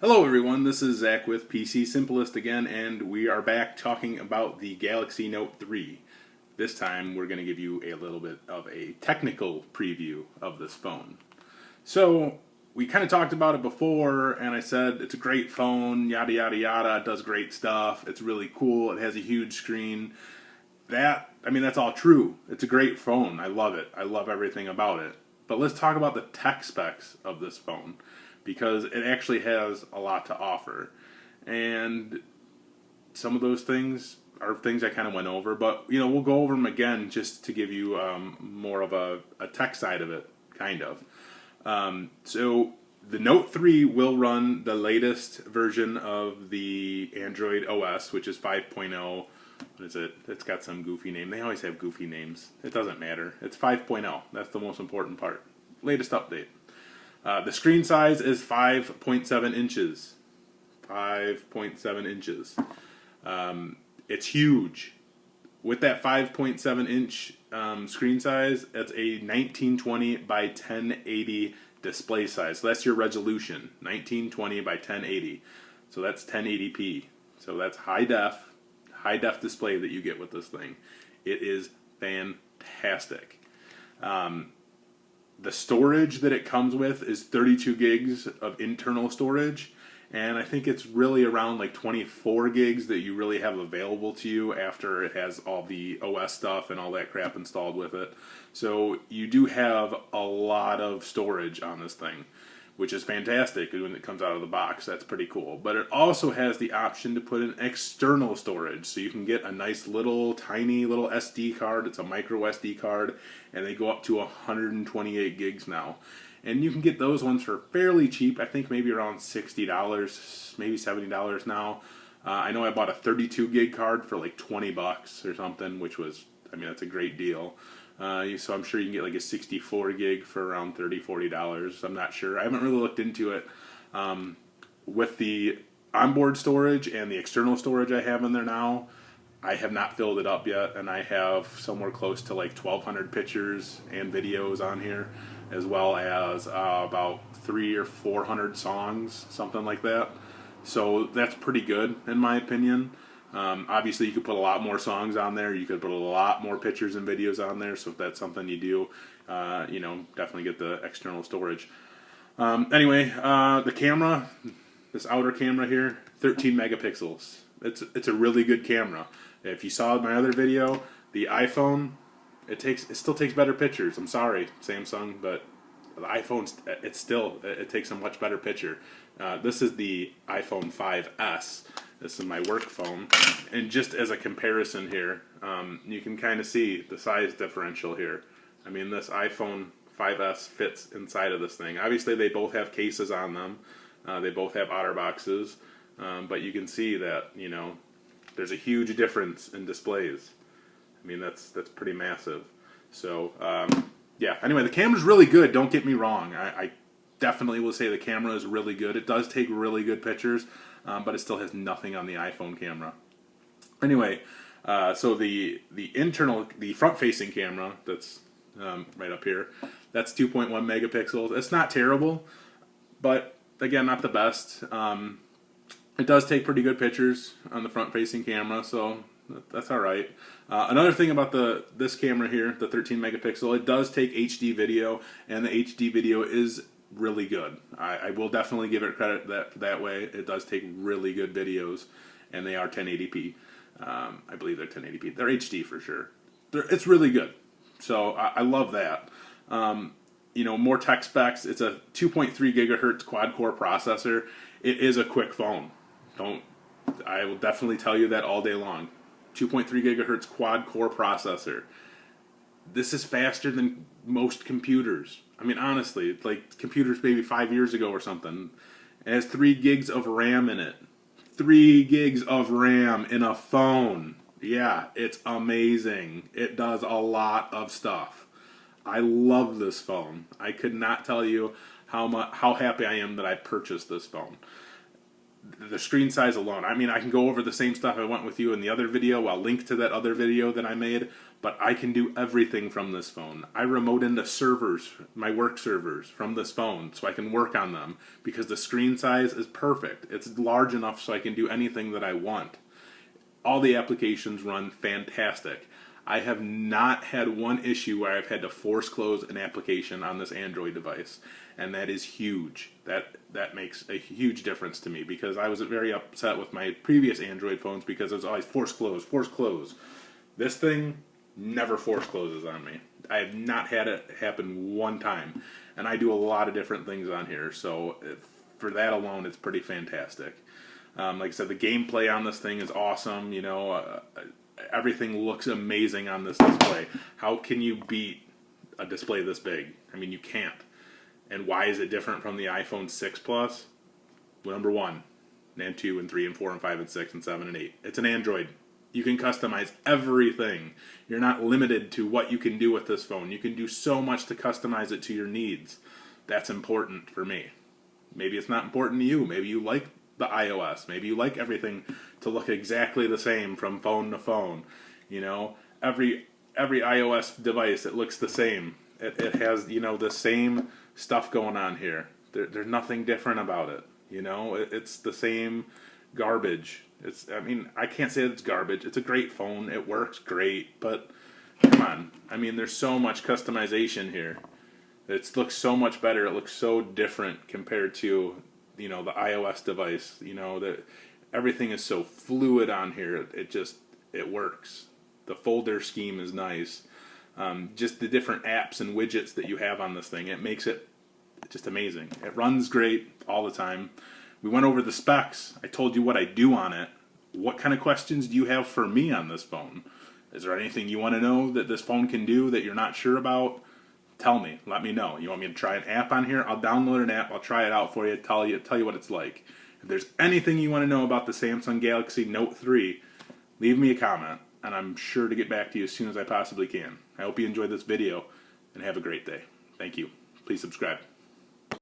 Hello everyone, this is Zach with PC Simplest again, and we are back talking about the Galaxy Note 3. This time we're going to give you a little bit of a technical preview of this phone. So, we kind of talked about it before, and I said it's a great phone, yada yada yada, it does great stuff, it's really cool, it has a huge screen. That's all true. It's a great phone, I love it, I love everything about it. But let's talk about the tech specs of this phone, because it actually has a lot to offer. And some of those things are things I kind of went over, but we'll go over them again just to give you more of a tech side of it, kind of. So the Note 3 will run the latest version of the Android OS, which is 5.0. What is it? It's got some goofy name. They always have goofy names. It doesn't matter. It's 5.0. That's the most important part. Latest update. The screen size is 5.7 inches. 5.7 inches. It's huge. With that 5.7 inch screen size, it's a 1920 by 1080 display size. So that's your resolution. 1920 by 1080. So that's 1080p. So that's high def display that you get with this thing. It is fantastic. The storage that it comes with is 32 gigs of internal storage, and I think it's really around like 24 gigs that you really have available to you after it has all the OS stuff and all that crap installed with it. So you do have a lot of storage on this thing, which is fantastic when it comes out of the box. That's pretty cool. But it also has the option to put in external storage. So you can get a nice little, tiny little SD card. It's a micro SD card, and they go up to 128 gigs now. And you can get those ones for fairly cheap. I think maybe around $60, maybe $70 now. I know I bought a 32 gig card for like $20 or something, which was, that's a great deal. So I'm sure you can get like a 64 gig for around $30-$40. I'm not sure. I haven't really looked into it. With the onboard storage and the external storage I have in there now, I have not filled it up yet, and I have somewhere close to like 1,200 pictures and videos on here, as well as about 300 or 400 songs, something like that. So that's pretty good in my opinion. Obviously, you could put a lot more songs on there. You could put a lot more pictures and videos on there. So if that's something you do, definitely get the external storage. The camera, this outer camera here, 13 megapixels. It's a really good camera. If you saw my other video, the iPhone, it still takes better pictures. I'm sorry, Samsung, but the iPhone, it takes a much better picture. This is the iPhone 5S. This is my work phone, and just as a comparison here, you can kind of see the size differential here. This iPhone 5S fits inside of this thing. Obviously, they both have cases on them. They both have OtterBoxes, but you can see that there's a huge difference in displays. That's pretty massive. So Anyway, the camera's really good. Don't get me wrong. I definitely will say the camera is really good. It does take really good pictures. But it still has nothing on the iPhone camera. Anyway, so the front-facing camera that's right up here, that's 2.1 megapixels. It's not terrible, but again, not the best. It does take pretty good pictures on the front-facing camera, so that's all right. Another thing about this camera here, the 13 megapixel, it does take HD video, and the HD video is really good. I will definitely give it credit that way. It does take really good videos, and they are 1080p. I believe they're 1080p. They're HD for sure. It's really good. So I love that. More tech specs. It's a 2.3 gigahertz quad-core processor. It is a quick phone. I will definitely tell you that all day long. 2.3 gigahertz quad-core processor. This is faster than most computers. Honestly, it's like computers maybe 5 years ago or something. It has 3 gigs of RAM in it. 3 gigs of RAM in a phone. Yeah, it's amazing. It does a lot of stuff. I love this phone. I could not tell you how happy I am that I purchased this phone. the screen size alone. I mean, I can go over the same stuff I went with you in the other video. I'll link to that other video that I made, but I can do everything from this phone. I remote into servers, my work servers, from this phone, so I can work on them, because the screen size is perfect. It's large enough so I can do anything that I want. All the applications run fantastic. I have not had one issue where I've had to force close an application on this Android device, and that is huge. That makes a huge difference to me, because I was very upset with my previous Android phones because it was always force close, force close. This thing never force closes on me. I have not had it happen one time, and I do a lot of different things on here, so for that alone, it's pretty fantastic. Like I said, the gameplay on this thing is awesome. You know, everything looks amazing on this display. How can you beat a display this big? I mean, you can't. And why is it different from the iPhone 6 Plus? Well, number 1, and 2, and 3, and 4, and 5, and 6, and 7, and 8. It's an Android. You can customize everything. You're not limited to what you can do with this phone. You can do so much to customize it to your needs. That's important for me. Maybe it's not important to you. Maybe you like the iOS. Maybe you like everything to look exactly the same from phone to phone. You know, every iOS device, it looks the same. It has, you know, the same stuff going on here. There's nothing different about it. You know, it's the same garbage. I mean, I can't say that it's garbage. It's a great phone. It works great, but come on. I mean, there's so much customization here. It looks so much better. It looks so different compared to, you know, the iOS device. You know, that everything is so fluid on here. It works. The folder scheme is nice. Just the different apps and widgets that you have on this thing, it makes it just amazing. It runs great all the time. We went over the specs. I told you what I do on it. What kind of questions do you have for me on this phone? Is there anything you want to know that this phone can do that you're not sure about? Tell me. Let me know. You want me to try an app on here? I'll download an app. I'll try it out for you. Tell you what it's like. If there's anything you want to know about the Samsung Galaxy Note 3, leave me a comment, and I'm sure to get back to you as soon as I possibly can. I hope you enjoyed this video, and have a great day. Thank you. Please subscribe.